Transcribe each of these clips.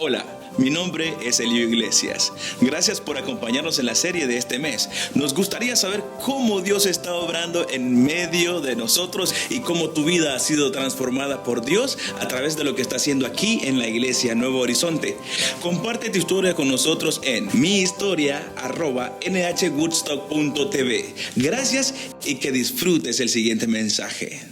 Hola, mi nombre es Elio Iglesias. Gracias por acompañarnos en la serie de este mes. Nos gustaría saber cómo Dios está obrando en medio de nosotros y cómo tu vida ha sido transformada por Dios a través de lo que está haciendo aquí en la Iglesia Nuevo Horizonte. Comparte tu historia con nosotros en mihistoria@nhwoodstock.tv. Gracias y que disfrutes el siguiente mensaje.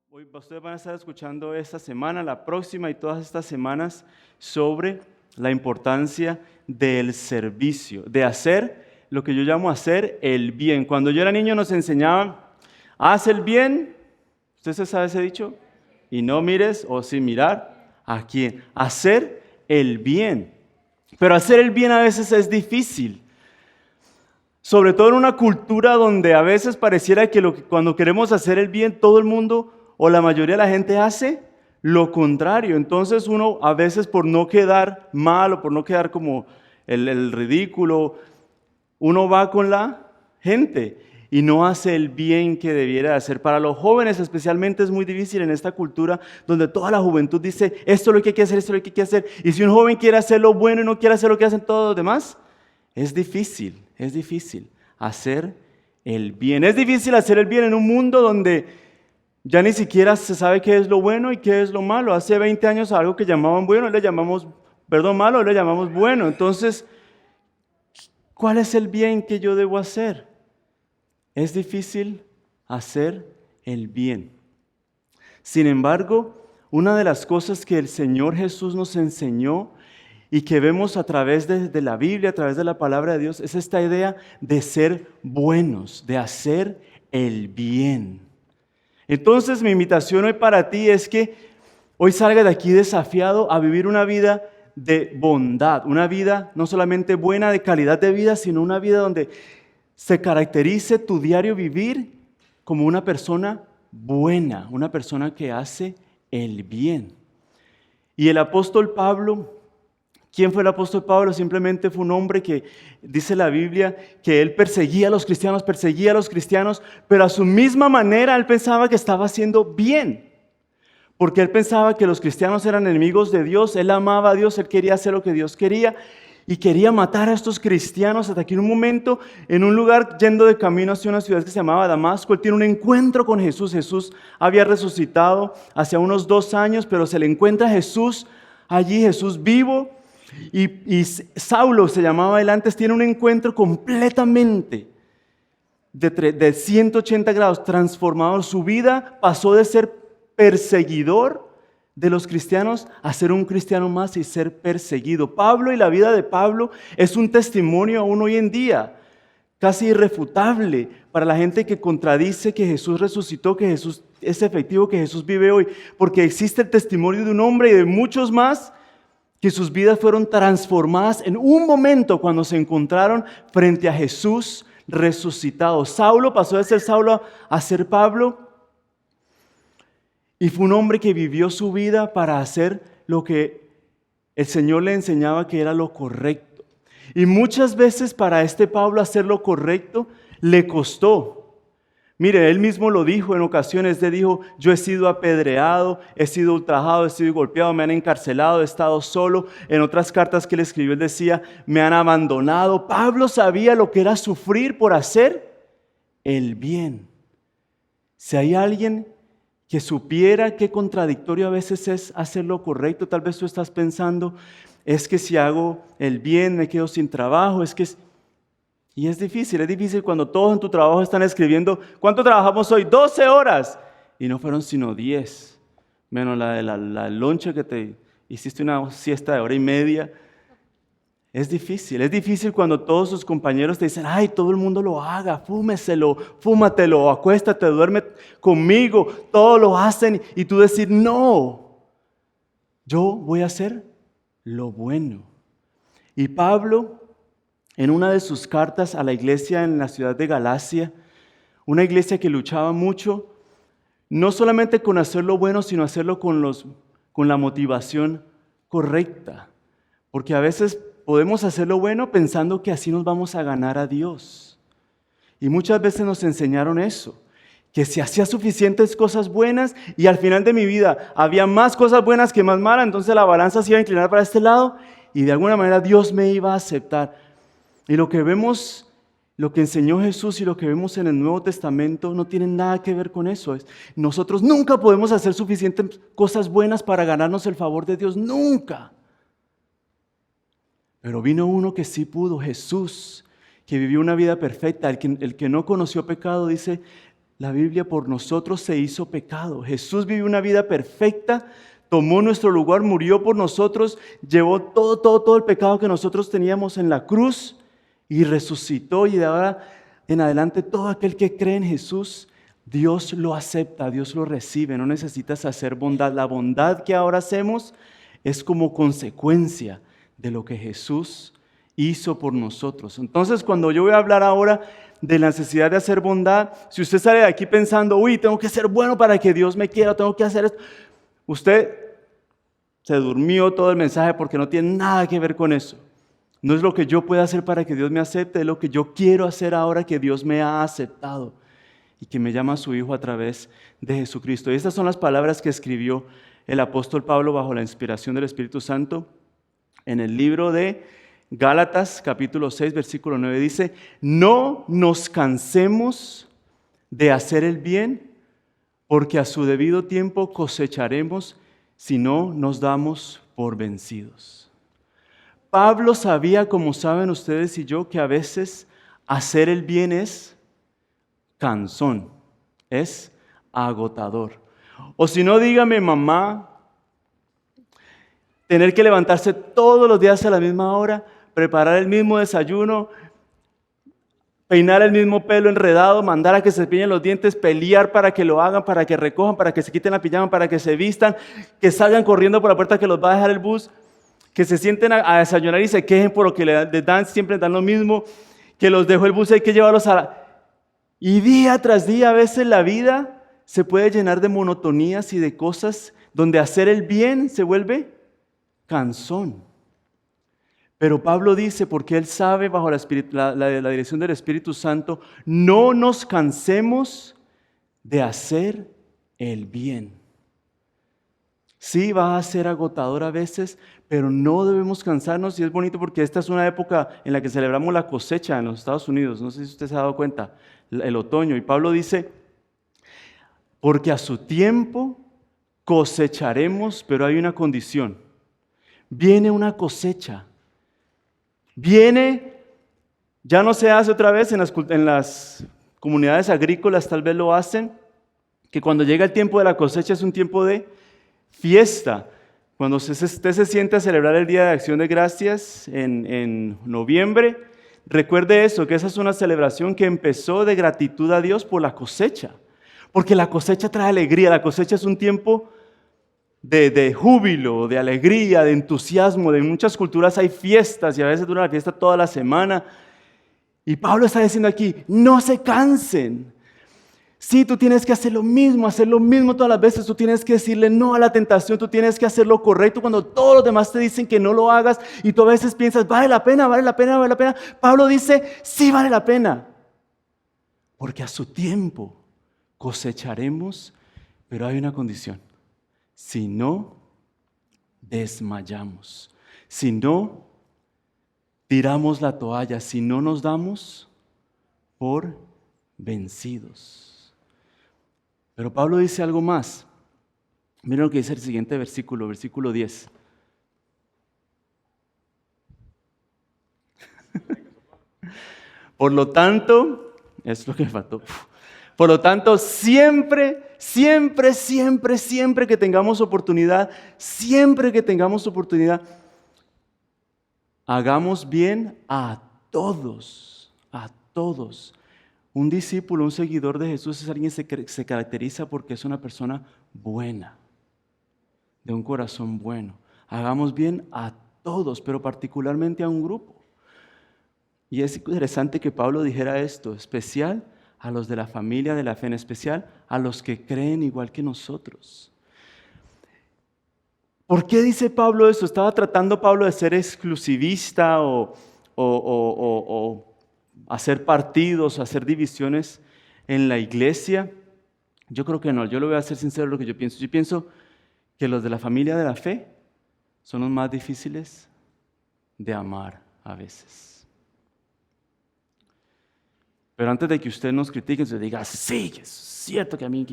Hoy ustedes van a estar escuchando esta semana, la próxima y todas estas semanas sobre la importancia del servicio, de hacer lo que yo llamo hacer el bien. Cuando yo era niño nos enseñaban, haz el bien, ¿usted se sabe ese dicho? Y no mires o sin mirar a quién. Hacer el bien. Pero hacer el bien a veces es difícil. Sobre todo en una cultura donde a veces pareciera que cuando queremos hacer el bien, todo el mundo o la mayoría de la gente hace lo contrario. Entonces uno a veces por no quedar mal o por no quedar como el ridículo, uno va con la gente y no hace el bien que debiera hacer. Para los jóvenes especialmente es muy difícil en esta cultura donde toda la juventud dice esto es lo que hay que hacer, esto es lo que hay que hacer. Y si un joven quiere hacer lo bueno y no quiere hacer lo que hacen todos los demás, es difícil hacer el bien. Es difícil hacer el bien en un mundo donde ya ni siquiera se sabe qué es lo bueno y qué es lo malo. Hace 20 años algo que llamaban bueno, malo, le llamamos bueno. Entonces, ¿cuál es el bien que yo debo hacer? Es difícil hacer el bien. Sin embargo, una de las cosas que el Señor Jesús nos enseñó y que vemos a través de la Biblia, a través de la palabra de Dios, es esta idea de ser buenos, de hacer el bien. Entonces mi invitación hoy para ti es que hoy salga de aquí desafiado a vivir una vida de bondad, una vida no solamente buena, de calidad de vida, sino una vida donde se caracterice tu diario vivir como una persona buena, una persona que hace el bien. Y el apóstol Pablo, ¿quién fue el apóstol Pablo? Simplemente fue un hombre que dice la Biblia que él perseguía a los cristianos, pero a su misma manera él pensaba que estaba haciendo bien. Porque él pensaba que los cristianos eran enemigos de Dios, él amaba a Dios, él quería hacer lo que Dios quería y quería matar a estos cristianos hasta que en un momento, en un lugar yendo de camino hacia una ciudad que se llamaba Damasco, él tiene un encuentro con Jesús. Jesús había resucitado hace unos 2 años, pero se le encuentra a Jesús allí, Jesús vivo. Y Saulo se llamaba él antes, tiene un encuentro completamente de 180 grados transformador. Su vida pasó de ser perseguidor de los cristianos a ser un cristiano más y ser perseguido. Pablo y la vida de Pablo es un testimonio aún hoy en día, casi irrefutable para la gente que contradice que Jesús resucitó, que Jesús es efectivo, que Jesús vive hoy, porque existe el testimonio de un hombre y de muchos más que sus vidas fueron transformadas en un momento cuando se encontraron frente a Jesús resucitado. Saulo pasó de ser Saulo a ser Pablo y fue un hombre que vivió su vida para hacer lo que el Señor le enseñaba que era lo correcto. Y muchas veces para este Pablo hacer lo correcto le costó. Mire, él mismo lo dijo en ocasiones, él dijo, yo he sido apedreado, he sido ultrajado, he sido golpeado, me han encarcelado, he estado solo. En otras cartas que él escribió, él decía, me han abandonado. Pablo sabía lo que era sufrir por hacer el bien. Si hay alguien que supiera qué contradictorio a veces es hacer lo correcto, tal vez tú estás pensando, es que si hago el bien me quedo sin trabajo, Y es difícil cuando todos en tu trabajo están escribiendo, ¿cuánto trabajamos hoy? 12 horas. Y no fueron sino 10, menos la de la loncha que te hiciste una siesta de 1 hora y media. Es difícil cuando todos sus compañeros te dicen, ay, todo el mundo lo haga, fúmatelo, acuéstate, duerme conmigo, todos lo hacen. Y tú decir, no, yo voy a hacer lo bueno. Y Pablo, en una de sus cartas a la iglesia en la ciudad de Galacia, una iglesia que luchaba mucho, no solamente con hacer lo bueno, sino hacerlo con la motivación correcta. Porque a veces podemos hacer lo bueno pensando que así nos vamos a ganar a Dios. Y muchas veces nos enseñaron eso, que si hacía suficientes cosas buenas y al final de mi vida había más cosas buenas que más malas, entonces la balanza se iba a inclinar para este lado y de alguna manera Dios me iba a aceptar. Y lo que vemos, lo que enseñó Jesús y lo que vemos en el Nuevo Testamento no tiene nada que ver con eso. Nosotros nunca podemos hacer suficientes cosas buenas para ganarnos el favor de Dios, nunca. Pero vino uno que sí pudo, Jesús, que vivió una vida perfecta. El que no conoció pecado, dice la Biblia, por nosotros se hizo pecado. Jesús vivió una vida perfecta, tomó nuestro lugar, murió por nosotros, llevó todo el pecado que nosotros teníamos en la cruz y resucitó. Y de ahora en adelante todo aquel que cree en Jesús, Dios lo acepta, Dios lo recibe. No necesitas hacer bondad. La bondad que ahora hacemos es como consecuencia de lo que Jesús hizo por nosotros. Entonces, cuando yo voy a hablar ahora de la necesidad de hacer bondad, si usted sale de aquí pensando, uy, tengo que ser bueno para que Dios me quiera, tengo que hacer esto, usted se durmió todo el mensaje porque no tiene nada que ver con eso. No es lo que yo pueda hacer para que Dios me acepte, es lo que yo quiero hacer ahora que Dios me ha aceptado y que me llama a su Hijo a través de Jesucristo. Y estas son las palabras que escribió el apóstol Pablo bajo la inspiración del Espíritu Santo en el libro de Gálatas, capítulo 6, versículo 9, dice: no nos cansemos de hacer el bien, porque a su debido tiempo cosecharemos si no nos damos por vencidos. Pablo sabía, como saben ustedes y yo, que a veces hacer el bien es cansón, es agotador. O si no, dígame, mamá, tener que levantarse todos los días a la misma hora, preparar el mismo desayuno, peinar el mismo pelo enredado, mandar a que se peinen los dientes, pelear para que lo hagan, para que recojan, para que se quiten la pijama, para que se vistan, que salgan corriendo por la puerta que los va a dejar el bus, que se sienten a desayunar y se quejen por lo que les dan, siempre dan lo mismo, que los dejó el bus y hay que llevarlos a la... Y día tras día a veces la vida se puede llenar de monotonías y de cosas donde hacer el bien se vuelve cansón. Pero Pablo dice, porque él sabe bajo la dirección del Espíritu Santo, no nos cansemos de hacer el bien. Sí, va a ser agotador a veces, pero no debemos cansarnos. Y es bonito porque esta es una época en la que celebramos la cosecha en los Estados Unidos. No sé si usted se ha dado cuenta, el otoño. Y Pablo dice, porque a su tiempo cosecharemos, pero hay una condición. Viene una cosecha. Viene, ya no se hace otra vez en las comunidades agrícolas, tal vez lo hacen, que cuando llega el tiempo de la cosecha es un tiempo de fiesta. Cuando usted se siente a celebrar el Día de Acción de Gracias en noviembre, recuerde eso, que esa es una celebración que empezó de gratitud a Dios por la cosecha, porque la cosecha trae alegría, la cosecha es un tiempo de júbilo, de alegría, de entusiasmo. De muchas culturas hay fiestas y a veces dura la fiesta toda la semana. Y Pablo está diciendo aquí, no se cansen. Sí, tú tienes que hacer lo mismo todas las veces. Tú tienes que decirle no a la tentación, tú tienes que hacer lo correcto cuando todos los demás te dicen que no lo hagas y tú a veces piensas, vale la pena. Pablo dice, sí vale la pena, porque a su tiempo cosecharemos, pero hay una condición. Si no desmayamos, si no tiramos la toalla, si no nos damos por vencidos. Pero Pablo dice algo más. Miren lo que dice el siguiente versículo, versículo 10. Por lo tanto, es lo que me faltó. Por lo tanto, siempre que tengamos oportunidad, hagamos bien a todos. Un discípulo, un seguidor de Jesús es alguien que se caracteriza porque es una persona buena, de un corazón bueno. Hagamos bien a todos, pero particularmente a un grupo. Y es interesante que Pablo dijera esto, especial a los de la familia de la fe, en especial a los que creen igual que nosotros. ¿Por qué dice Pablo eso? ¿Estaba tratando Pablo de ser exclusivista o hacer partidos, o hacer divisiones en la iglesia? Yo creo que no, yo le voy a ser sincero lo que yo pienso. Yo pienso que los de la familia de la fe son los más difíciles de amar a veces. Pero antes de que usted nos critique, usted diga, sí, que es cierto que a mí,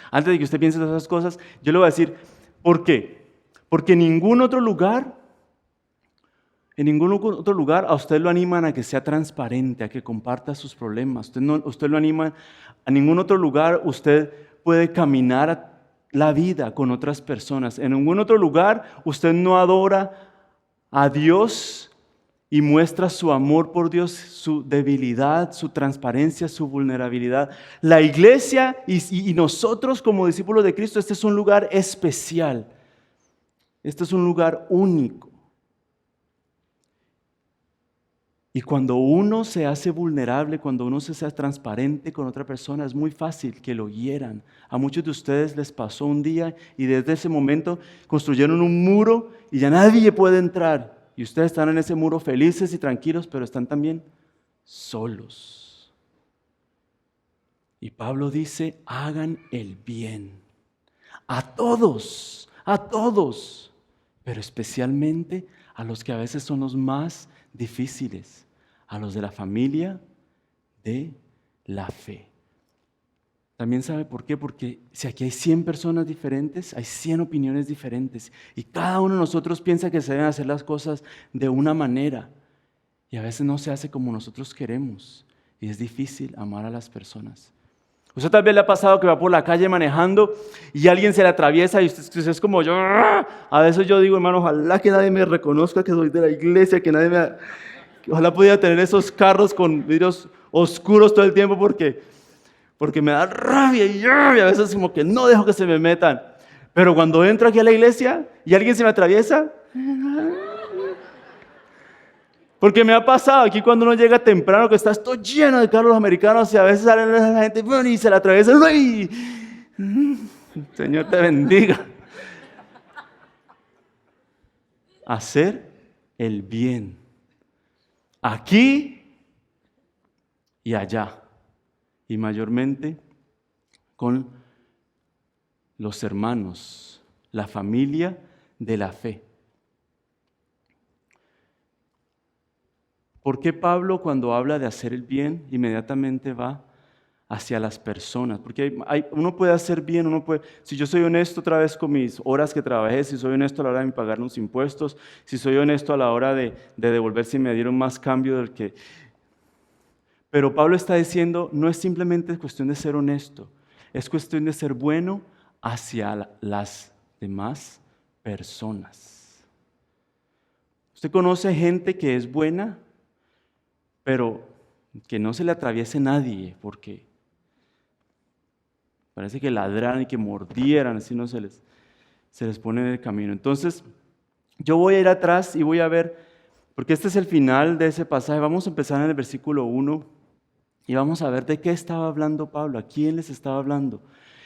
antes de que usted piense en esas cosas, yo le voy a decir, ¿por qué? Porque en ningún otro lugar a usted lo animan a que sea transparente, a que comparta sus problemas. Usted lo anima, a ningún otro lugar usted puede caminar la vida con otras personas. En ningún otro lugar usted no adora a Dios y muestra su amor por Dios, su debilidad, su transparencia, su vulnerabilidad. La iglesia y nosotros como discípulos de Cristo, este es un lugar especial. Este es un lugar único. Y cuando uno se hace vulnerable, cuando uno se hace transparente con otra persona, es muy fácil que lo hieran. A muchos de ustedes les pasó un día y desde ese momento construyeron un muro y ya nadie puede entrar. Y ustedes están en ese muro felices y tranquilos, pero están también solos. Y Pablo dice, hagan el bien a todos, pero especialmente a los que a veces son los más difíciles, a los de la familia de la fe. También sabe por qué, porque si aquí hay 100 personas diferentes, hay 100 opiniones diferentes y cada uno de nosotros piensa que se deben hacer las cosas de una manera y a veces no se hace como nosotros queremos y es difícil amar a las personas. Usted tal vez le ha pasado que va por la calle manejando y alguien se le atraviesa y usted es como yo. A veces yo digo, hermano, ojalá que nadie me reconozca que soy de la iglesia, que nadie me... Ojalá pudiera tener esos carros con vidrios oscuros todo el tiempo porque me da rabia y a veces como que no dejo que se me metan. Pero cuando entro aquí a la iglesia y alguien se me atraviesa... Porque me ha pasado aquí cuando uno llega temprano que está esto lleno de carros americanos y a veces salen la gente y se la atraviesa. ¡Uy! Señor te bendiga. Hacer el bien. Aquí y allá. Y mayormente con los hermanos, la familia de la fe. ¿Por qué Pablo cuando habla de hacer el bien inmediatamente va hacia las personas? Porque uno puede hacer bien, si yo soy honesto otra vez con mis horas que trabajé, si soy honesto a la hora de pagar los impuestos, si soy honesto a la hora de devolver si me dieron más cambio del que... Pero Pablo está diciendo, no es simplemente cuestión de ser honesto, es cuestión de ser bueno hacia las demás personas. ¿Usted conoce gente que es buena? Pero que no se le atraviese nadie, porque parece que ladraran y que mordieran, así no se les pone en el camino. Entonces, yo voy a ir atrás y voy a ver, porque este es el final de ese pasaje, vamos a empezar en el versículo 1 y vamos a ver de qué estaba hablando Pablo, a quién les estaba hablando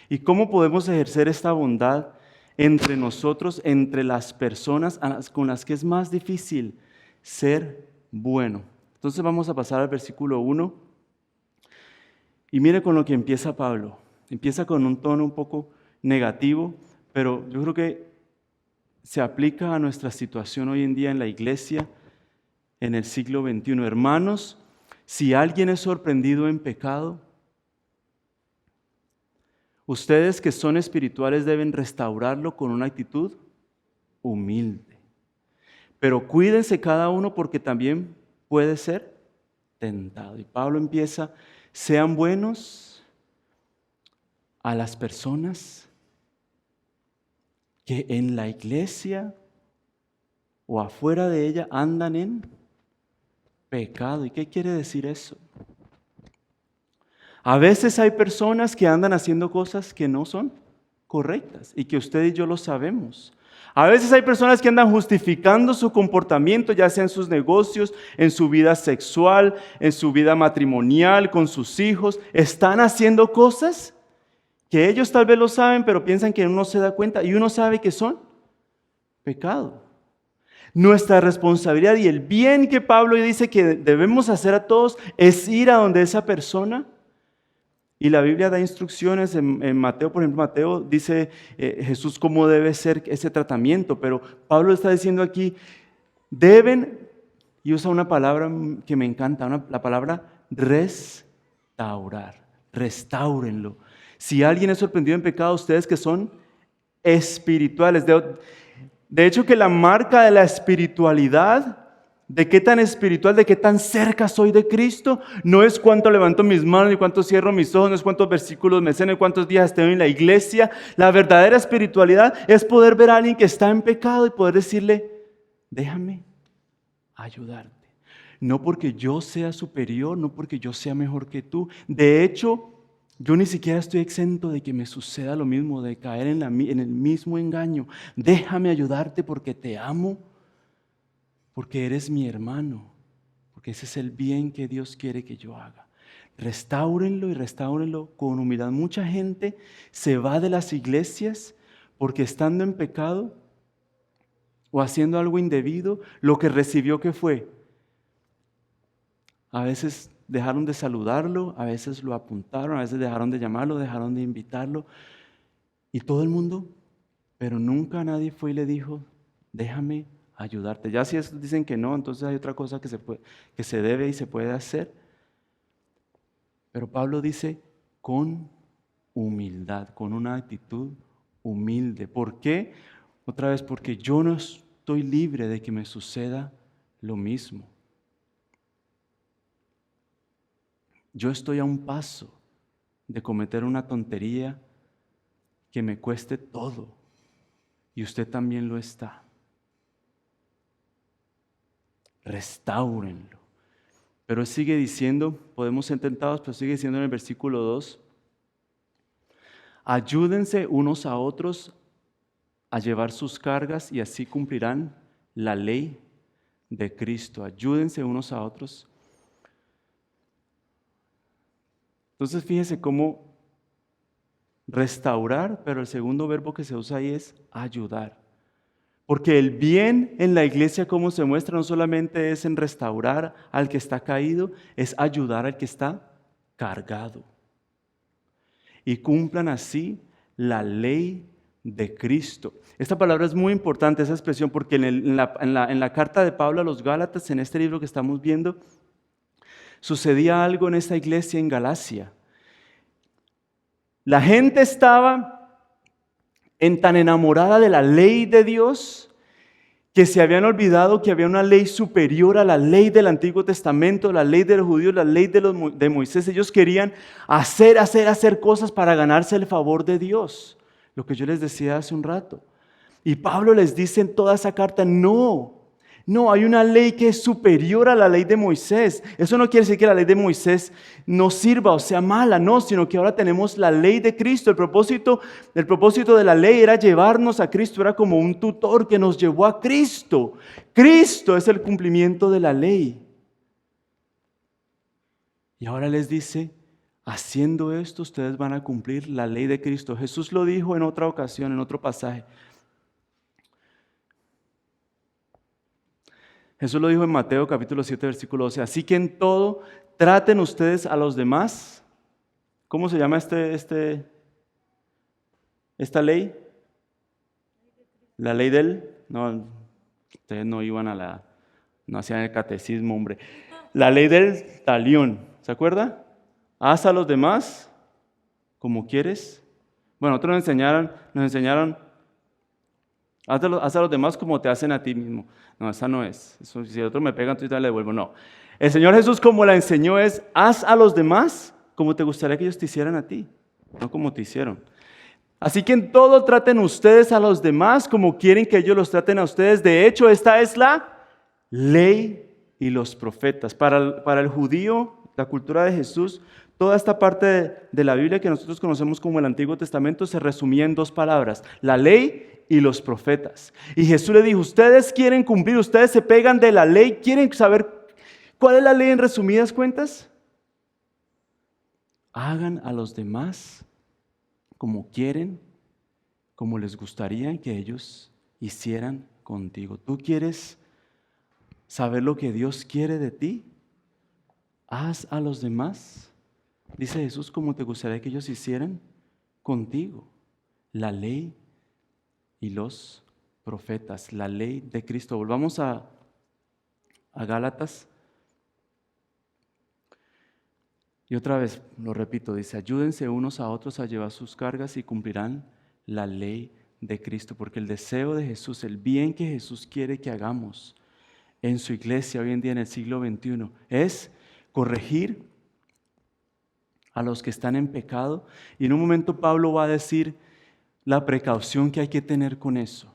y cómo podemos ejercer esta bondad entre nosotros, entre las personas con las que es más difícil ser bueno. Entonces vamos a pasar al versículo 1 y mire con lo que empieza Pablo. Empieza con un tono un poco negativo, pero yo creo que se aplica a nuestra situación hoy en día en la iglesia en el siglo XXI. Hermanos, si alguien es sorprendido en pecado, ustedes que son espirituales deben restaurarlo con una actitud humilde. Pero cuídense cada uno porque también puede ser tentado. Y Pablo empieza, sean buenos a las personas que en la iglesia o afuera de ella andan en pecado. ¿Y qué quiere decir eso? A veces hay personas que andan haciendo cosas que no son correctas y que usted y yo lo sabemos. A veces hay personas que andan justificando su comportamiento, ya sea en sus negocios, en su vida sexual, en su vida matrimonial, con sus hijos. Están haciendo cosas que ellos tal vez lo saben, pero piensan que uno se da cuenta y uno sabe que son pecado. Nuestra responsabilidad y el bien que Pablo dice que debemos hacer a todos es ir a donde esa persona Y la Biblia da instrucciones en Mateo, por ejemplo, Mateo dice Jesús cómo debe ser ese tratamiento, pero Pablo está diciendo aquí, deben, y usa una palabra que me encanta, la palabra restaurar, restáurenlo. Si alguien es sorprendido en pecado, ustedes que son espirituales, de hecho que la marca de la espiritualidad, de qué tan espiritual, de qué tan cerca soy de Cristo, no es cuánto levanto mis manos, ni cuánto cierro mis ojos, no es cuántos versículos me sé, ni cuántos días estoy en la iglesia. La verdadera espiritualidad es poder ver a alguien que está en pecado y poder decirle, déjame ayudarte. No porque yo sea superior, no porque yo sea mejor que tú. De hecho, yo ni siquiera estoy exento de que me suceda lo mismo, de caer en el mismo engaño. Déjame ayudarte porque te amo, porque eres mi hermano, porque ese es el bien que Dios quiere que yo haga. Restáurenlo y restáurenlo con humildad. Mucha gente se va de las iglesias porque estando en pecado o haciendo algo indebido, lo que recibió, ¿qué fue? A veces dejaron de saludarlo, a veces lo apuntaron, a veces dejaron de llamarlo, dejaron de invitarlo. Y todo el mundo, pero nunca nadie fue y le dijo, déjame ayudarte. Ya si dicen que no, entonces hay otra cosa que se debe y se puede hacer. Pero Pablo dice, con humildad, con una actitud humilde. ¿Por qué? Otra vez, porque yo no estoy libre de que me suceda lo mismo. Yo estoy a un paso de cometer una tontería que me cueste todo. Y usted también lo está. Restáurenlo. Pero él sigue diciendo, podemos ser tentados, pero sigue diciendo en el versículo 2, ayúdense unos a otros a llevar sus cargas y así cumplirán la ley de Cristo. Ayúdense unos a otros. Entonces fíjese cómo restaurar, pero el segundo verbo que se usa ahí es ayudar. Porque el bien en la iglesia, como se muestra, no solamente es en restaurar al que está caído, es ayudar al que está cargado. Y cumplan así la ley de Cristo. Esta palabra es muy importante, esa expresión, porque en la carta de Pablo a los Gálatas, en este libro que estamos viendo, sucedía algo en esta iglesia en Galacia. La gente estaba tan enamorada de la ley de Dios que se habían olvidado que había una ley superior a la ley del Antiguo Testamento, la ley de los judíos, la ley de Moisés. Ellos querían hacer cosas para ganarse el favor de Dios, lo que yo les decía hace un rato. Y Pablo les dice en toda esa carta, no, hay una ley que es superior a la ley de Moisés. Eso no quiere decir que la ley de Moisés no sirva o sea mala, no, sino que ahora tenemos la ley de Cristo. El propósito de la ley era llevarnos a Cristo, era como un tutor que nos llevó a Cristo. Cristo es el cumplimiento de la ley. Y ahora les dice, haciendo esto ustedes van a cumplir la ley de Cristo. Jesús lo dijo en otra ocasión, en otro pasaje. Jesús lo dijo en Mateo capítulo 7, versículo 12. Así que en todo traten ustedes a los demás. ¿Cómo se llama esta ley? La ley no, ustedes no iban no hacían el catecismo, hombre. La ley del talión, ¿se acuerda? Haz a los demás como quieres. Bueno, otros nos enseñaron haz a los demás como te hacen a ti mismo. No, esa no es. Eso, si otros me pegan, entonces le devuelvo. No. El Señor Jesús como la enseñó es, haz a los demás como te gustaría que ellos te hicieran a ti, no como te hicieron. Así que en todo traten ustedes a los demás como quieren que ellos los traten a ustedes. De hecho, esta es la ley y los profetas. Para el judío, la cultura de Jesús, toda esta parte de la Biblia que nosotros conocemos como el Antiguo Testamento se resumía en dos palabras, la ley y los profetas. Y Jesús le dijo, ustedes quieren cumplir, ustedes se pegan de la ley, ¿quieren saber cuál es la ley en resumidas cuentas? Hagan a los demás como quieren, como les gustaría que ellos hicieran contigo. ¿Tú quieres saber lo que Dios quiere de ti? Haz a los demás Dice Jesús, como te gustaría que ellos hicieran contigo. La ley y los profetas, la ley de Cristo. Volvamos a Gálatas. Y otra vez, lo repito, dice, ayúdense unos a otros a llevar sus cargas y cumplirán la ley de Cristo. Porque el deseo de Jesús, el bien que Jesús quiere que hagamos en su iglesia hoy en día en el siglo XXI, es corregir a los que están en pecado. Y en un momento Pablo va a decir la precaución que hay que tener con eso.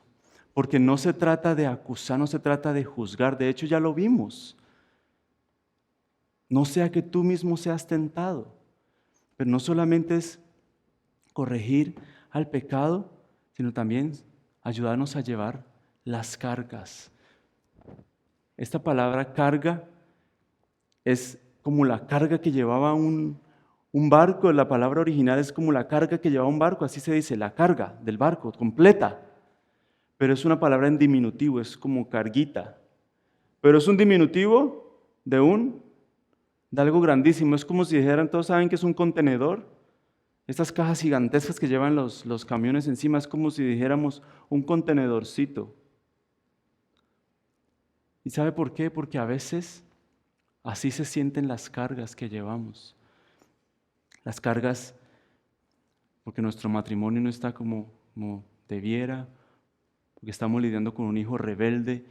Porque no se trata de acusar, no se trata de juzgar. De hecho, ya lo vimos. No sea que tú mismo seas tentado. Pero no solamente es corregir al pecado, sino también ayudarnos a llevar las cargas. Esta palabra carga es como la carga que llevaba un barco. La palabra original es como la carga que llevaba un barco, así se dice, la carga del barco, completa. Pero es una palabra en diminutivo, es como carguita. Pero es un diminutivo de algo grandísimo. Es como si dijeran, todos saben que es un contenedor. Estas cajas gigantescas que llevan los camiones encima, es como si dijéramos un contenedorcito. ¿Y sabe por qué? Porque a veces así se sienten las cargas que llevamos. Las cargas porque nuestro matrimonio no está como debiera, porque estamos lidiando con un hijo rebelde,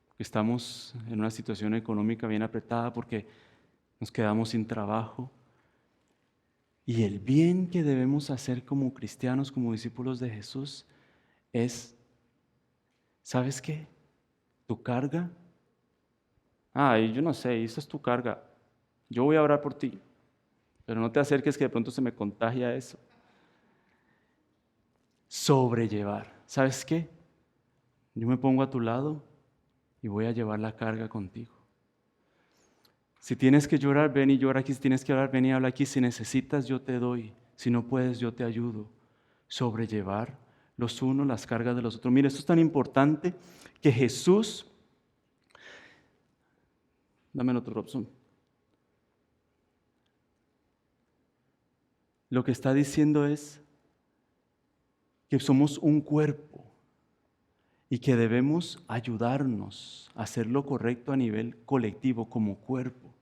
porque estamos en una situación económica bien apretada, porque nos quedamos sin trabajo. Y el bien que debemos hacer como cristianos, como discípulos de Jesús, es, ¿sabes qué? Tu carga. Yo no sé, esa es tu carga. Yo voy a orar por ti, pero no te acerques que de pronto se me contagia eso. Sobrellevar. ¿Sabes qué? Yo me pongo a tu lado y voy a llevar la carga contigo. Si tienes que llorar, ven y llora aquí. Si tienes que hablar, ven y habla aquí. Si necesitas, yo te doy. Si no puedes, yo te ayudo. Sobrellevar los unos las cargas de los otros. Mira, esto es tan importante que Jesús... Dame el otro, Robson. Lo que está diciendo es que somos un cuerpo y que debemos ayudarnos a hacer lo correcto a nivel colectivo como cuerpo.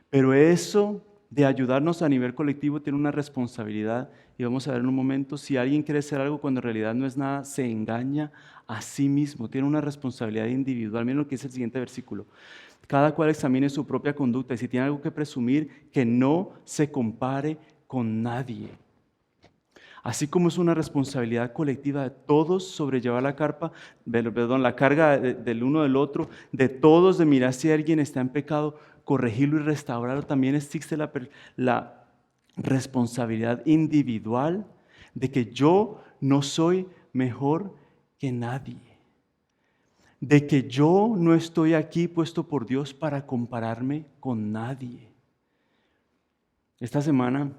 Pero eso de ayudarnos a nivel colectivo tiene una responsabilidad, y vamos a ver en un momento, si alguien quiere hacer algo cuando en realidad no es nada, se engaña a sí mismo, tiene una responsabilidad individual. Miren lo que dice el siguiente versículo. Cada cual examine su propia conducta y si tiene algo que presumir, que no se compare con nadie. Así como es una responsabilidad colectiva de todos sobrellevar la carga del uno del otro, de todos de mirar si alguien está en pecado, corregirlo y restaurarlo, también existe la responsabilidad individual de que yo no soy mejor que nadie, de que yo no estoy aquí puesto por Dios para compararme con nadie. Esta semana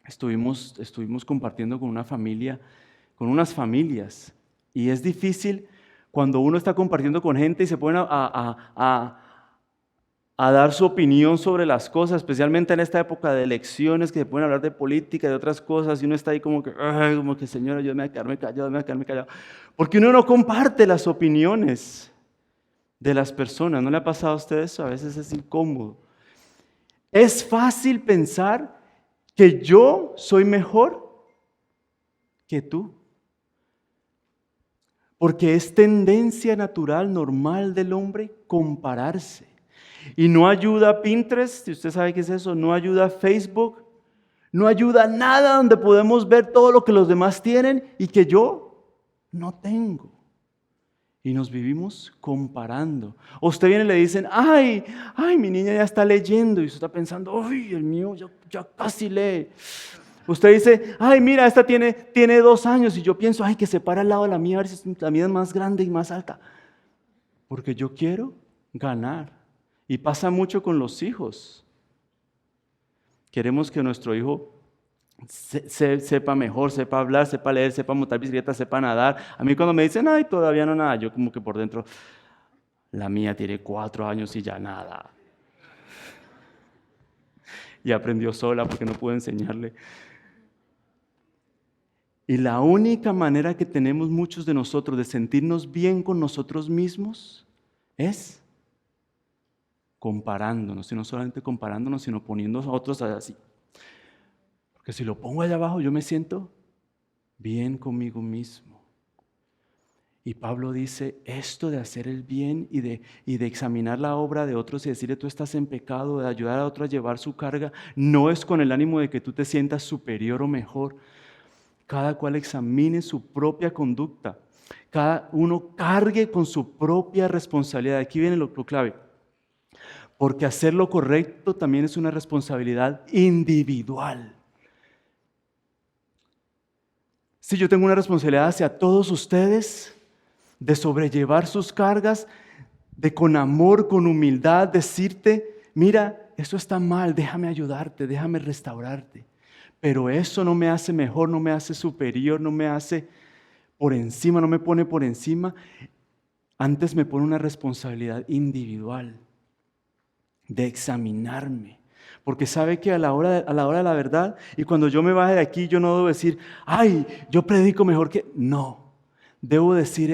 estuvimos compartiendo con unas familias, y es difícil cuando uno está compartiendo con gente y se ponen a dar su opinión sobre las cosas, especialmente en esta época de elecciones, que se pueden hablar de política y de otras cosas, y uno está ahí como que Señor, ayúdame a quedarme callado, porque uno no comparte las opiniones de las personas. ¿No le ha pasado a usted eso? A veces es incómodo. Es fácil pensar que yo soy mejor que tú, porque es tendencia natural, normal del hombre compararse. Y no ayuda Pinterest, si usted sabe qué es eso, no ayuda Facebook, no ayuda nada donde podemos ver todo lo que los demás tienen y que yo no tengo. Y nos vivimos comparando. O usted viene y le dicen, ay, mi niña ya está leyendo, y usted está pensando, ay, el mío ya casi lee. Usted dice, ay, mira, esta tiene 2 años, y yo pienso, ay, que se para al lado de la mía, a ver si la mía es más grande y más alta. Porque yo quiero ganar. Y pasa mucho con los hijos. Queremos que nuestro hijo sepa mejor, sepa hablar, sepa leer, sepa montar bicicleta, sepa nadar. A mí cuando me dicen, ay, todavía no nada, yo como que por dentro, la mía tiene 4 años y ya nada. y aprendió sola porque no pude enseñarle. Y la única manera que tenemos muchos de nosotros de sentirnos bien con nosotros mismos es comparándonos, y no solamente comparándonos, sino poniendo a otros así. Porque si lo pongo allá abajo, yo me siento bien conmigo mismo. Y Pablo dice, esto de hacer el bien y de examinar la obra de otros y decirle tú estás en pecado, de ayudar a otro a llevar su carga, no es con el ánimo de que tú te sientas superior o mejor. Cada cual examine su propia conducta. Cada uno cargue con su propia responsabilidad. Aquí viene lo clave. Porque hacer lo correcto también es una responsabilidad individual. Si yo tengo una responsabilidad hacia todos ustedes, de sobrellevar sus cargas, de con amor, con humildad, decirte, mira, esto está mal, déjame ayudarte, déjame restaurarte. Pero eso no me hace mejor, no me hace superior, no me hace por encima, no me pone por encima. Antes me pone una responsabilidad individual de examinarme. Porque sabe que a la hora de la verdad, y cuando yo me baje de aquí, yo no debo decir, ay, yo predico mejor que... No, debo decir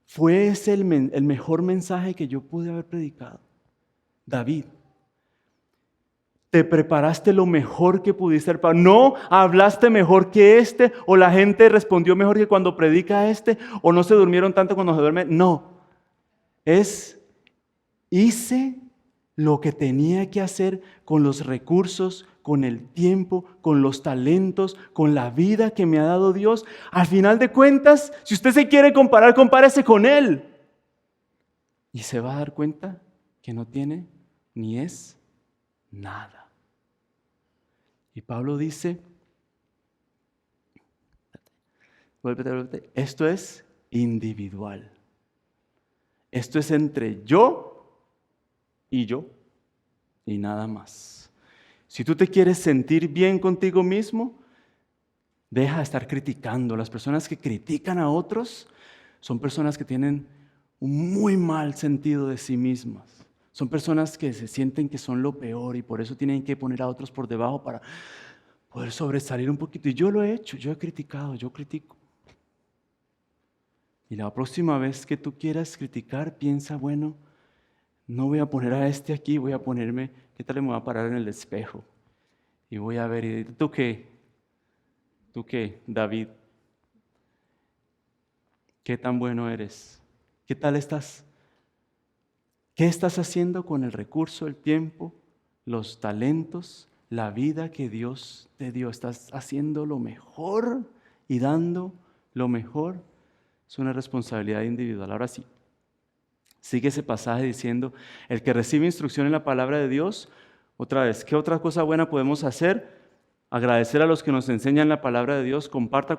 fue ese el mejor mensaje que yo pude haber predicado. David, te preparaste lo mejor que pudiste haber. No hablaste mejor que este, o la gente respondió mejor que cuando predica este, o no se durmieron tanto cuando se duermen. No, hice lo que tenía que hacer con los recursos, con el tiempo, con los talentos, con la vida que me ha dado Dios. Al final de cuentas, si usted se quiere comparar, compárese con Él. Y se va a dar cuenta que no tiene ni es nada. Y Pablo dice, vuélvete, esto es individual. Esto es entre yo y nada más. Si tú te quieres sentir bien contigo mismo, deja de estar criticando. Las personas que critican a otros son personas que tienen un muy mal sentido de sí mismas. Son personas que se sienten que son lo peor y por eso tienen que poner a otros por debajo para poder sobresalir un poquito. Y yo lo he hecho, yo he criticado, yo critico. Y la próxima vez que tú quieras criticar, piensa, bueno, no voy a poner a este aquí, voy a ponerme, ¿qué tal me voy a parar en el espejo? Y voy a ver, y ¿tú qué? ¿Tú qué, David? ¿Qué tan bueno eres? ¿Qué tal estás? ¿Qué estás haciendo con el recurso, el tiempo, los talentos, la vida que Dios te dio? ¿Estás haciendo lo mejor y dando lo mejor? Es una responsabilidad individual. Ahora sí. Sigue ese pasaje diciendo, el que recibe instrucción en la palabra de Dios, otra vez, ¿qué otra cosa buena podemos hacer? Agradecer a los que nos enseñan la palabra de Dios, comparta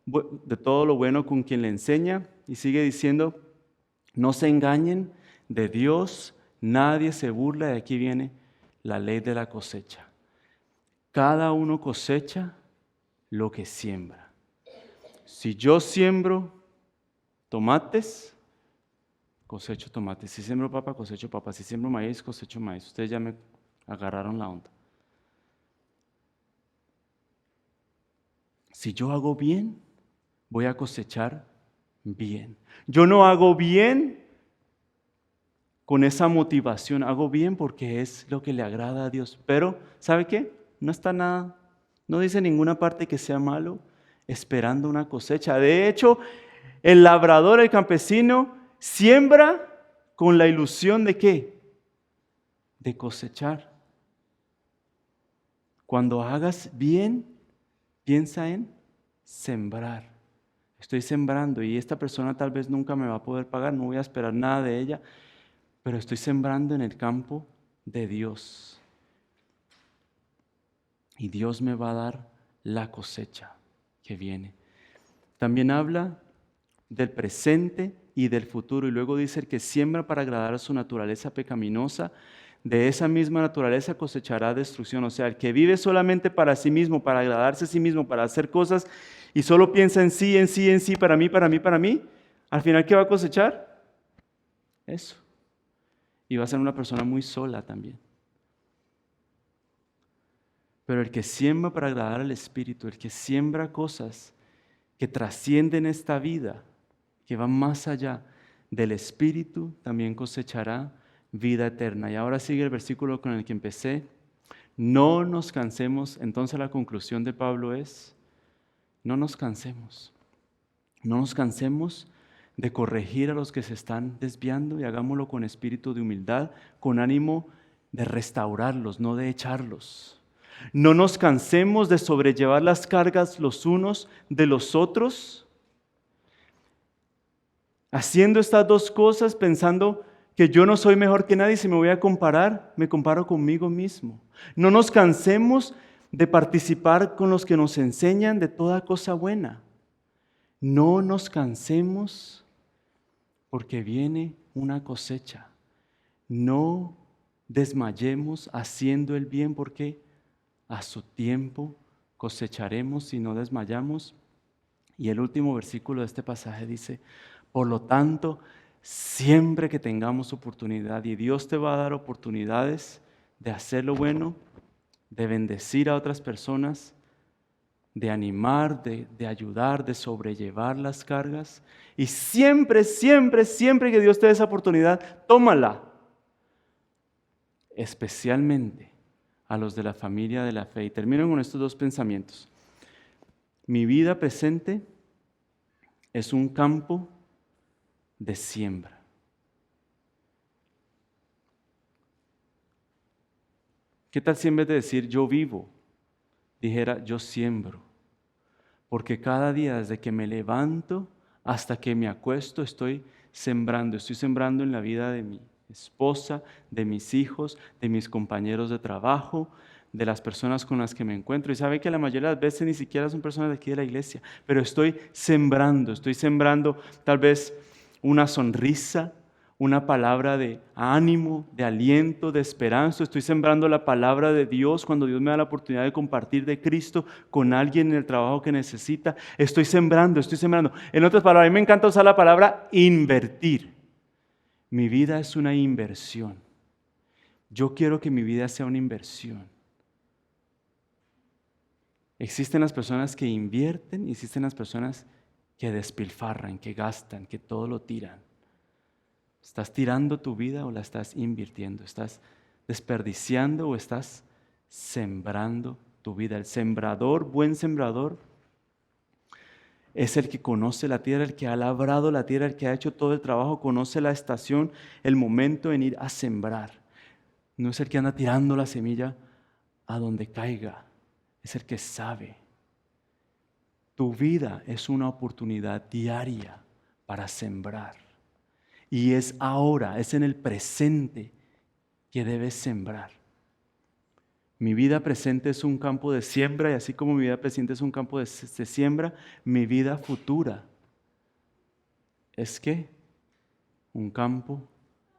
de todo lo bueno con quien le enseña. Y sigue diciendo, no se engañen, de Dios nadie se burla. Y aquí viene la ley de la cosecha. Cada uno cosecha lo que siembra. Si yo siembro tomates, cosecho tomates. Si siembro papa, cosecho papa. Si siembro maíz, cosecho maíz. Ustedes ya me agarraron la onda. Si yo hago bien, voy a cosechar bien. Yo no hago bien con esa motivación. Hago bien porque es lo que le agrada a Dios. Pero, ¿sabe qué? No está nada, no dice ninguna parte que sea malo esperando una cosecha. De hecho, el labrador, el campesino, siembra con la ilusión de ¿qué? De cosechar. Cuando hagas bien, piensa en sembrar. Estoy sembrando y esta persona tal vez nunca me va a poder pagar, no voy a esperar nada de ella, pero estoy sembrando en el campo de Dios. Y Dios me va a dar la cosecha que viene. También habla del presente y del futuro. Y luego dice, el que siembra para agradar a su naturaleza pecaminosa, de esa misma naturaleza cosechará destrucción. O sea, el que vive solamente para sí mismo, para agradarse a sí mismo, para hacer cosas y solo piensa en sí, para mí, al final, ¿qué va a cosechar? Eso. Y va a ser una persona muy sola también. Pero el que siembra para agradar al Espíritu, el que siembra cosas que trascienden esta vida, que van más allá del Espíritu, también cosechará vida eterna. Y ahora sigue el versículo con el que empecé. No nos cansemos. Entonces la conclusión de Pablo es, no nos cansemos. No nos cansemos de corregir a los que se están desviando y hagámoslo con espíritu de humildad, con ánimo de restaurarlos, no de echarlos. No nos cansemos de sobrellevar las cargas los unos de los otros, haciendo estas dos cosas, pensando que yo no soy mejor que nadie. Si me voy a comparar, me comparo conmigo mismo. No nos cansemos de participar con los que nos enseñan de toda cosa buena. No nos cansemos porque viene una cosecha. No desmayemos haciendo el bien porque a su tiempo cosecharemos si no desmayamos. Y el último versículo de este pasaje dice, por lo tanto, siempre que tengamos oportunidad, y Dios te va a dar oportunidades de hacer lo bueno, de bendecir a otras personas, de animar, de ayudar, de sobrellevar las cargas. Y siempre, siempre, siempre que Dios te dé esa oportunidad, tómala. Especialmente a los de la familia de la fe. Y termino con estos dos pensamientos. Mi vida presente es un campo de siembra. ¿Qué tal si en vez de decir yo vivo, dijera yo siembro? Porque cada día desde que me levanto hasta que me acuesto estoy sembrando en la vida de mi esposa, de mis hijos, de mis compañeros de trabajo, de las personas con las que me encuentro. Y sabe que la mayoría de las veces ni siquiera son personas de aquí de la iglesia, pero estoy sembrando tal vez una sonrisa, una palabra de ánimo, de aliento, de esperanza. Estoy sembrando la palabra de Dios cuando Dios me da la oportunidad de compartir de Cristo con alguien en el trabajo que necesita. Estoy sembrando. En otras palabras, a mí me encanta usar la palabra invertir. Mi vida es una inversión. Yo quiero que mi vida sea una inversión. Existen las personas que invierten y existen las personas que despilfarran, que gastan, que todo lo tiran. ¿Estás tirando tu vida o la estás invirtiendo? ¿Estás desperdiciando o estás sembrando tu vida? El sembrador, buen sembrador, es el que conoce la tierra, el que ha labrado la tierra, el que ha hecho todo el trabajo, conoce la estación, el momento en ir a sembrar. No es el que anda tirando la semilla a donde caiga, es el que sabe. Tu vida es una oportunidad diaria para sembrar. Y es ahora, es en el presente que debes sembrar. Mi vida presente es un campo de siembra y así como mi vida presente es un campo de siembra, mi vida futura es ¿qué? Un campo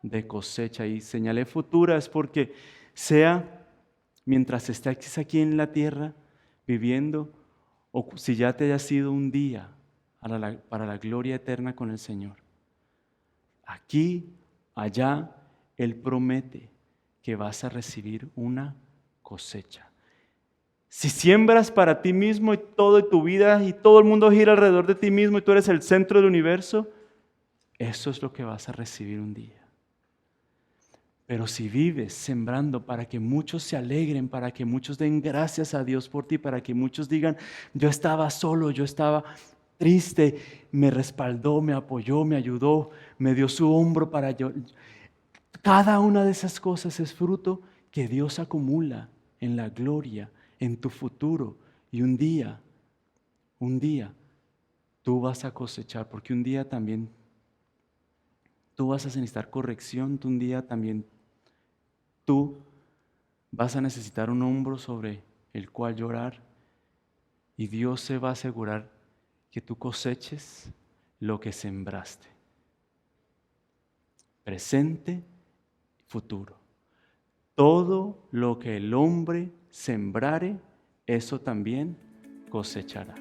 de cosecha. Y señalé futura es porque sea mientras estés aquí en la tierra viviendo o si ya te haya sido un día para la gloria eterna con el Señor. Aquí, allá, Él promete que vas a recibir una cosecha. Si siembras para ti mismo y toda tu vida y todo el mundo gira alrededor de ti mismo y tú eres el centro del universo, eso es lo que vas a recibir un día. Pero si vives sembrando para que muchos se alegren, para que muchos den gracias a Dios por ti, para que muchos digan, yo estaba solo, yo estaba triste, me respaldó, me apoyó, me ayudó, me dio su hombro para yo. Cada una de esas cosas es fruto que Dios acumula en la gloria, en tu futuro. Y un día, tú vas a cosechar, porque un día también tú vas a necesitar corrección, un día también tú vas a necesitar un hombro sobre el cual llorar y Dios se va a asegurar que tú coseches lo que sembraste. Presente, futuro. Todo lo que el hombre sembrare, eso también cosechará.